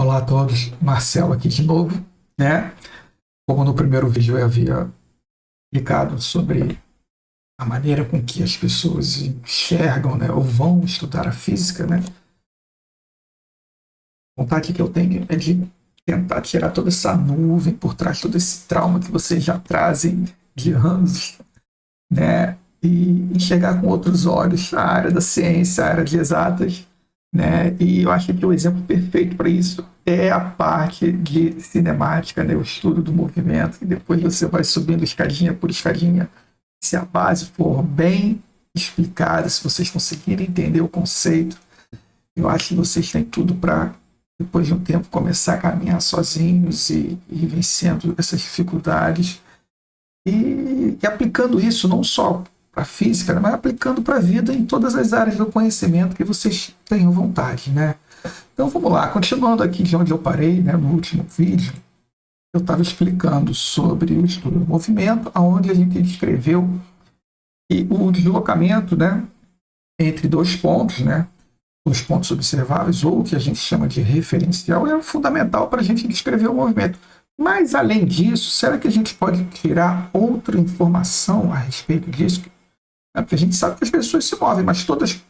Olá a todos, Marcelo aqui de novo, né? Como no primeiro vídeo eu havia explicado sobre a maneira com que as pessoas enxergam, né, ou vão estudar a física, né? A vontade que eu tenho é de tentar tirar toda essa nuvem por trás, todo esse trauma que vocês já trazem de anos, né? E enxergar com outros olhos a área da ciência, a área de exatas, né? E eu acho que o exemplo perfeito para isso é a parte de cinemática, né? O estudo do movimento, e depois você vai subindo escadinha por escadinha. Se a base for bem explicada, se vocês conseguirem entender o conceito, eu acho que vocês têm tudo para, depois de um tempo, começar a caminhar sozinhos e vencendo essas dificuldades e aplicando isso não só para a física, né, mas aplicando para a vida em todas as áreas do conhecimento que vocês tenham vontade, né? Então vamos lá, continuando aqui de onde eu parei, né, no último vídeo, eu estava explicando sobre o estudo do movimento, onde a gente descreveu o deslocamento, né, entre dois pontos, né, os pontos observáveis, ou o que a gente chama de referencial, é fundamental para a gente descrever o movimento. Mas, além disso, será que a gente pode tirar outra informação a respeito disso? Porque a gente sabe que as pessoas se movem, mas todas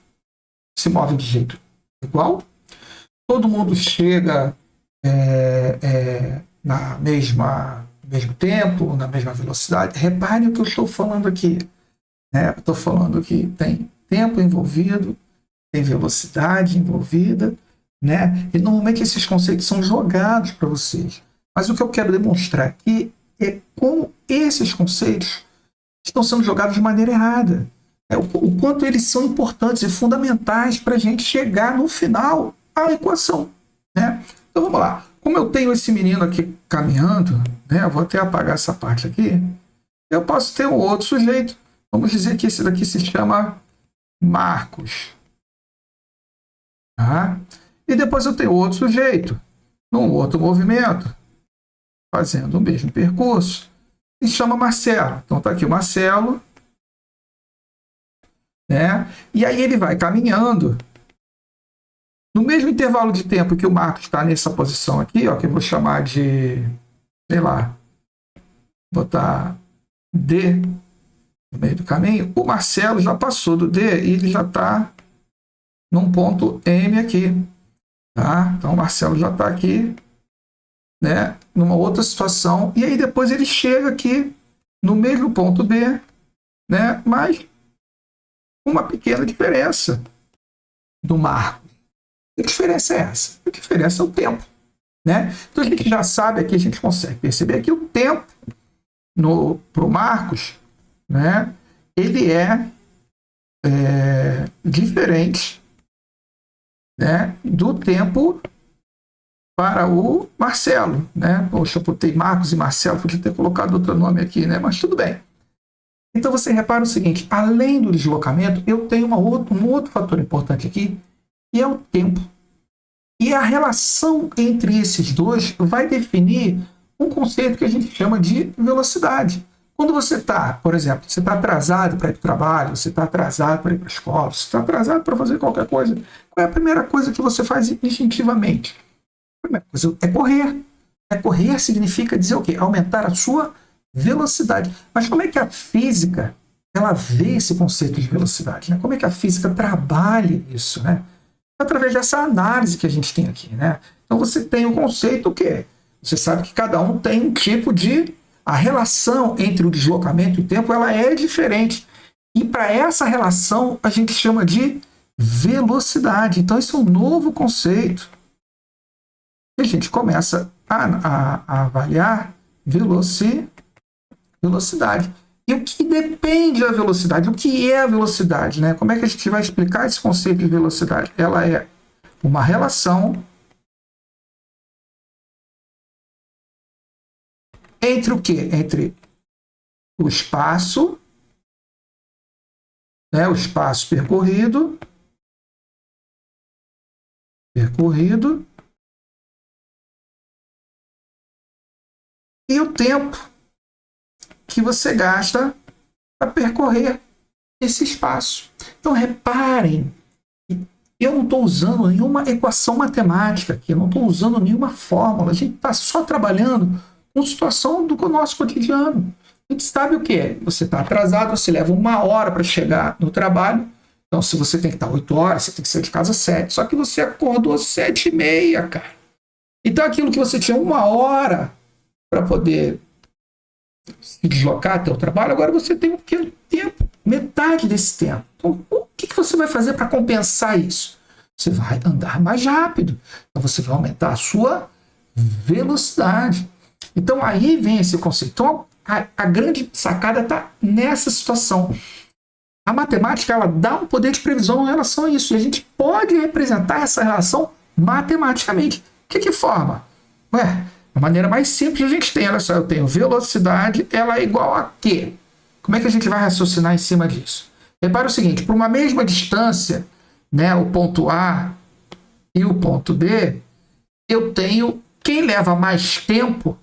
se movem de jeito igual. Todo mundo chega no mesmo tempo, na mesma velocidade. Repare o que eu estou falando aqui. Né? Eu estou falando que tem tempo envolvido, tem velocidade envolvida, né? E normalmente esses conceitos são jogados para vocês. Mas o que eu quero demonstrar aqui é como esses conceitos estão sendo jogados de maneira errada. O quanto eles são importantes e fundamentais para a gente chegar no final à equação. Né? Então vamos lá. Como eu tenho esse menino aqui caminhando, né? Eu vou até apagar essa parte aqui. Eu posso ter um outro sujeito. Vamos dizer que esse daqui se chama Marcos. Tá? E depois eu tenho outro sujeito, num outro movimento, fazendo o mesmo percurso, e chama Marcelo. Então está aqui o Marcelo, né? E aí ele vai caminhando no mesmo intervalo de tempo que o Marcos está nessa posição aqui, ó, que eu vou chamar de, sei lá, botar D no meio do caminho. O Marcelo já passou do D e ele já está num ponto M aqui. Tá? Então o Marcelo já está aqui, né, numa outra situação, e aí depois ele chega aqui no mesmo ponto B, né, mas com uma pequena diferença do marco. Que diferença é essa? A diferença é o tempo. Né? Então a gente já sabe aqui, a gente consegue perceber que o tempo para o Marcos, né, ele é diferente, né, do tempo para o Marcelo, né? Poxa, eu botei Marcos e Marcelo, podia ter colocado outro nome aqui, né? Mas tudo bem. Então você repara o seguinte, além do deslocamento, eu tenho um outro fator importante aqui, que é o tempo. E a relação entre esses dois vai definir um conceito que a gente chama de velocidade. Quando você está, por exemplo, você está atrasado para ir para o trabalho, você está atrasado para ir para a escola, você está atrasado para fazer qualquer coisa, qual é a primeira coisa que você faz instintivamente? A primeira coisa é correr. Correr significa dizer o quê? Aumentar a sua velocidade. Mas como é que a física ela vê esse conceito de velocidade? Né? Como é que a física trabalha isso? Né? Através dessa análise que a gente tem aqui. Né? Então você tem o conceito que você sabe que cada um tem um tipo de... A relação entre o deslocamento e o tempo ela é diferente. E para essa relação a gente chama de velocidade. Então esse é um novo conceito. E a gente começa a avaliar velocidade. E o que depende da velocidade? O que é a velocidade? Né? Como é que a gente vai explicar esse conceito de velocidade? Ela é uma relação entre o quê? Entre o espaço, né? O espaço percorrido e o tempo que você gasta para percorrer esse espaço. Então reparem Eu não estou usando nenhuma equação matemática aqui, eu não estou usando nenhuma fórmula, a gente está só trabalhando com situação do nosso cotidiano. A gente sabe o que é. Você está atrasado, você leva 1 hora para chegar no trabalho. Então, se você tem que estar 8 horas, você tem que sair de casa 7. Só que você acordou 7h30, cara. Então, aquilo que você tinha 1 hora para poder se deslocar até o trabalho, agora você tem um pequeno tempo, metade desse tempo. Então, o que você vai fazer para compensar isso? Você vai andar mais rápido. Então, você vai aumentar a sua velocidade. Então, aí vem esse conceito. Então, a grande sacada está nessa situação. A matemática, ela dá um poder de previsão em relação a isso. E a gente pode representar essa relação matematicamente. Que forma? A maneira mais simples a gente tem. Olha só, eu tenho velocidade, ela é igual a quê? Como é que a gente vai raciocinar em cima disso? Repara o seguinte, para uma mesma distância, né, o ponto A e o ponto B, eu tenho, quem leva mais tempo,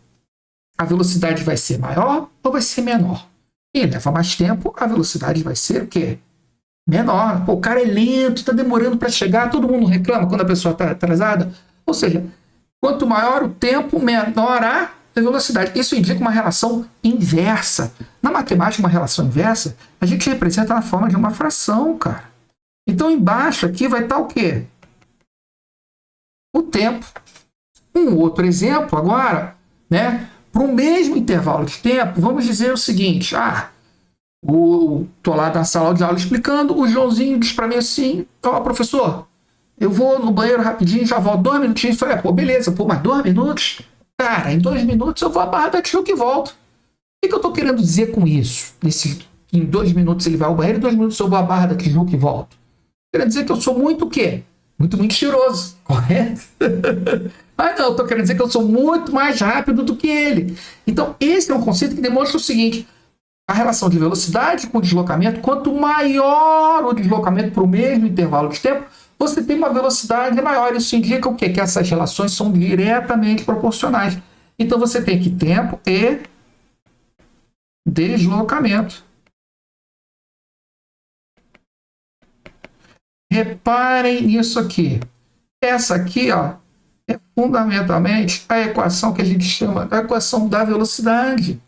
a velocidade vai ser maior ou vai ser menor? Quem leva mais tempo, a velocidade vai ser o quê? Menor. Pô, o cara é lento, está demorando para chegar, todo mundo reclama quando a pessoa está atrasada. Ou seja, quanto maior o tempo, menor a velocidade. Isso indica uma relação inversa. Na matemática, uma relação inversa, a gente representa na forma de uma fração, cara. Então, embaixo aqui vai estar o quê? O tempo. Um outro exemplo agora, né? Para o mesmo intervalo de tempo, vamos dizer o seguinte: tô lá na sala de aula explicando, o Joãozinho diz para mim assim: ó, professor, eu vou no banheiro rapidinho, já volto 2 minutinhos. Falei, beleza, mas 2 minutos? Cara, em 2 minutos eu vou à Barra da Tijuca e volto. O que eu tô querendo dizer com isso? Em 2 minutos ele vai ao banheiro, em 2 minutos eu vou à Barra da Tijuca e volto. Querendo dizer que eu sou muito o quê? Muito mentiroso, correto? Mas não, eu tô querendo dizer que eu sou muito mais rápido do que ele. Então, esse é um conceito que demonstra o seguinte: a relação de velocidade com deslocamento, quanto maior o deslocamento para o mesmo intervalo de tempo, você tem uma velocidade maior. Isso indica o quê? Que essas relações são diretamente proporcionais. Então você tem aqui tempo e deslocamento. Reparem nisso aqui. Essa aqui, ó, é fundamentalmente a equação que a gente chama da equação da velocidade.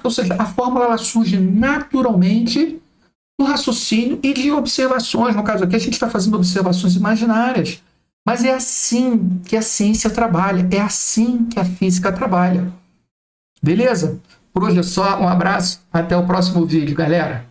Ou seja, a fórmula ela surge naturalmente do raciocínio e de observações. No caso aqui, a gente está fazendo observações imaginárias. Mas é assim que a ciência trabalha, é assim que a física trabalha. Beleza? Por hoje é só, um abraço, até o próximo vídeo, galera.